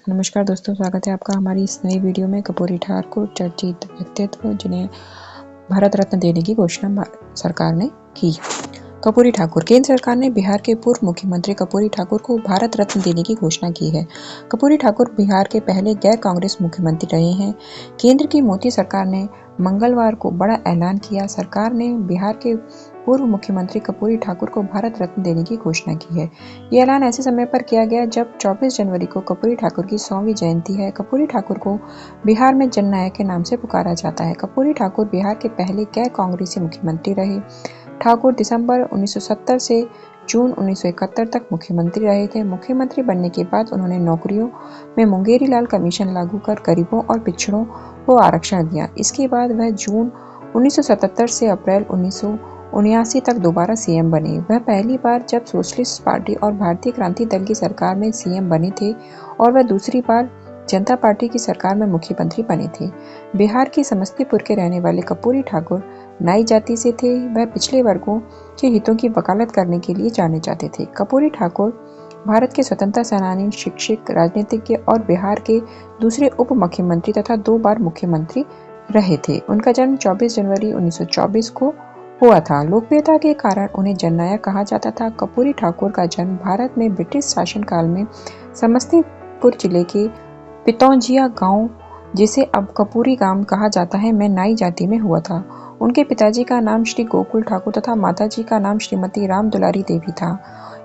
नमस्कार दोस्तों, स्वागत है आपका हमारी इस नई वीडियो में। कपूरी ठाकुर चर्चित व्यक्तित्व जिन्हें भारत रत्न देने की घोषणा सरकार ने की। कपूरी ठाकुर। केंद्र सरकार ने बिहार के पूर्व मुख्यमंत्री कपूरी ठाकुर को भारत रत्न देने की घोषणा की है। कपूरी ठाकुर बिहार के पहले गैर कांग्रेस मुख्यमंत्री रहे हैं। केंद्र की मोदी सरकार ने मंगलवार को बड़ा ऐलान किया। सरकार ने बिहार के पूर्व मुख्यमंत्री कपूरी ठाकुर को भारत रत्न देने की घोषणा की है। ये ऐलान ऐसे समय पर किया गया जब 24 जनवरी को कपूरी ठाकुर की 100वीं जयंती है। कपूरी ठाकुर को बिहार में जननायक के नाम से पुकारा जाता है। कपूरी ठाकुर बिहार के पहले गैर कांग्रेसी मुख्यमंत्री रहे। ठाकुर दिसंबर 1970 से जून 1971 तक मुख्यमंत्री रहे थे। मुख्यमंत्री बनने के बाद उन्होंने नौकरियों में मुंगेरी लाल कमीशन लागू कर गरीबों और पिछड़ों को आरक्षण दिया। इसके बाद वह जून 1977 से अप्रैल 1979 तक दोबारा सीएम बने। वह पहली बार जब सोशलिस्ट पार्टी और भारतीय क्रांति दल की सरकार में सीएम बने थे और वह दूसरी बार जनता पार्टी की सरकार में मुख्यमंत्री बने थे। बिहार के समस्तीपुर के रहने वाले कपूरी ठाकुर नाई जाति से थे। वह पिछड़े वर्गों के हितों की वकालत करने के लिए जाने जाते थे। कपूरी ठाकुर भारत के स्वतंत्रता सेनानी, शिक्षक, राजनीतिज्ञ और बिहार के दूसरे उप मुख्यमंत्री तथा 2 बार मुख्यमंत्री रहे थे। उनका जन्म 24 जनवरी 1924 को हुआ था। लोकप्रियता के कारण उन्हें जननायक कहा जाता था। कपूरी ठाकुर का जन्म भारत में ब्रिटिश शासनकाल में समस्तीपुर जिले के पितौंजिया गांव, जिसे अब कपूरी गांव कहा जाता है, में नाई जाति में हुआ था। उनके पिताजी का नाम श्री गोकुल ठाकुर तथा माताजी का नाम श्रीमती राम दुलारी देवी था।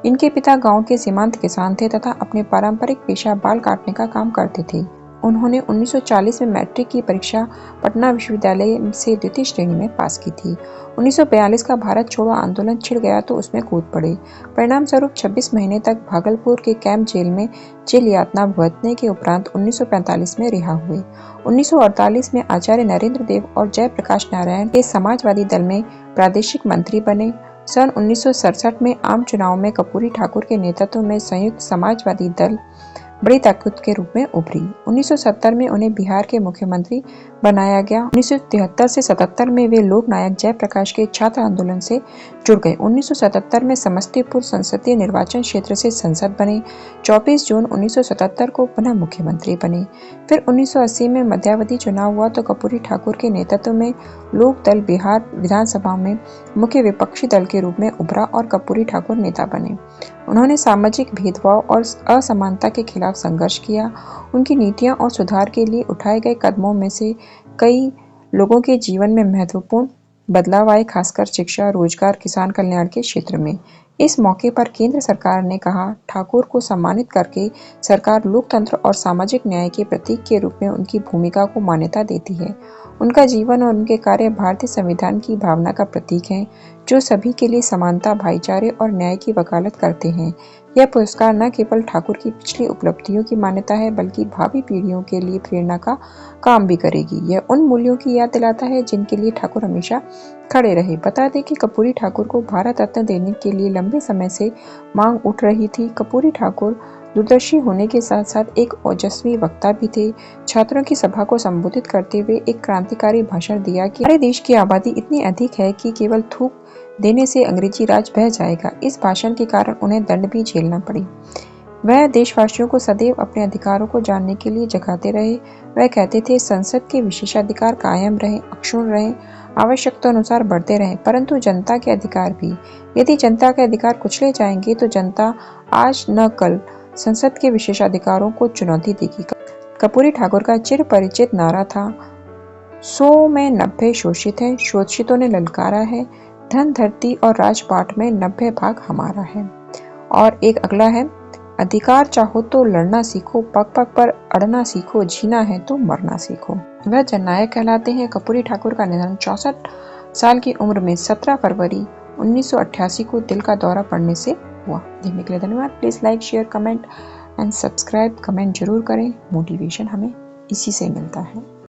इनके पिता गांव के सीमांत किसान थे तथा अपने पारंपरिक पेशा बाल काटने का काम करते थे। उन्होंने 1940 में मैट्रिक की परीक्षा पटना विश्वविद्यालय से द्वितीय श्रेणी में पास की थी। 1942 का भारत छोड़ो आंदोलन छिड़ गया तो उसमें कूद पड़े। परिणाम स्वरूप 26 महीने तक भागलपुर के कैंप जेल में जेल यातना भुगतने के उपरांत 1945 में रिहा हुए। 1948 में आचार्य नरेंद्र देव और जयप्रकाश नारायण के समाजवादी दल में प्रादेशिक मंत्री बने। सन 1967 में आम चुनाव में कपूरी ठाकुर के नेतृत्व में संयुक्त समाजवादी दल बड़ी ताकत के रूप में उभरी। 1970 में उन्हें बिहार के मुख्यमंत्री बनाया गया। 1973 से 77 में वे लोक नायक जयप्रकाश के छात्र आंदोलन से जुड़ गए। 1977 में समस्तीपुर संसदीय निर्वाचन क्षेत्र से सांसद बने। 24 जून 1977 को पुनः मुख्यमंत्री बने। फिर 1980 में मध्यावधि चुनाव हुआ तो कपूरी ठाकुर के नेतृत्व में लोक दल बिहार विधानसभा में मुख्य विपक्षी दल के रूप में उभरा और कपूरी ठाकुर नेता बने। उन्होंने सामाजिक भेदभाव और असमानता के खिलाफ संघर्ष किया। उनकी नीतियां और सुधार के लिए उठाए गए कदमों में से कई लोगों के जीवन में महत्वपूर्ण बदलाव आए, खासकर शिक्षा, रोजगार, किसान कल्याण के क्षेत्र में। इस मौके पर केंद्र सरकार ने कहा, ठाकुर को सम्मानित करके सरकार लोकतंत्र और सामाजिक न्याय के प्रतीक के रूप में उनकी भूमिका को मान्यता देती है। उनका जीवन और उनके कार्य भारतीय संविधान की भावना का प्रतीक हैं, जो सभी के लिए समानता, भाईचारे और न्याय की वकालत करते हैं। यह पुरस्कार न केवल ठाकुर की पिछली उपलब्धियों की मान्यता है, बल्कि भावी पीढ़ियों के लिए प्रेरणा का काम भी करेगी। यह उन मूल्यों की याद दिलाता है जिनके लिए ठाकुर हमेशा खड़े रहे। बता दें कि कपूरी ठाकुर को भारत रत्न देने के लिए लंबे समय से मांग उठ रही थी। कपूरी ठाकुर दूरदर्शी होने के साथ साथ एक ओजस्वी वक्ता भी थे। छात्रों की सभा को संबोधित करते हुए एक क्रांतिकारी भाषण दिया कि हमारे देश की आबादी इतनी अधिक है कि केवल थूक देने से अंग्रेजी राज बह जाएगा। इस भाषण के कारण उन्हें दंड भी झेलना पड़ी। वह देशवासियों को सदैव अपने अधिकारों को जानने के लिए जगाते रहे। वह कहते थे, संसद के विशेषाधिकार कायम रहें, अक्षुण्ण रहें, आवश्यकता अनुसार बढ़ते रहें, परंतु जनता के अधिकार भी। यदि जनता के अधिकार कुचले जाएंगे तो जनता आज न कल संसद के विशेषाधिकारों को चुनौती देगी। कपूरी ठाकुर का चिर परिचित नारा था, 100 में 90 शोषित है, शोषितों ने ललकारा है, धन धरती और राजपाट में 90 भाग हमारा है। और एक अगला है, अधिकार चाहो तो लड़ना सीखो, पग पग पर अड़ना सीखो, जीना है तो मरना सीखो। वह जननायक कहलाते हैं। कपूरी ठाकुर का निधन 64 साल की उम्र में 17 फरवरी 1988 को दिल का दौरा पड़ने से हुआ। देखने के लिए धन्यवाद। Please like, share, comment and subscribe. Comment जरूर करें, मोटिवेशन हमें इसी से मिलता है।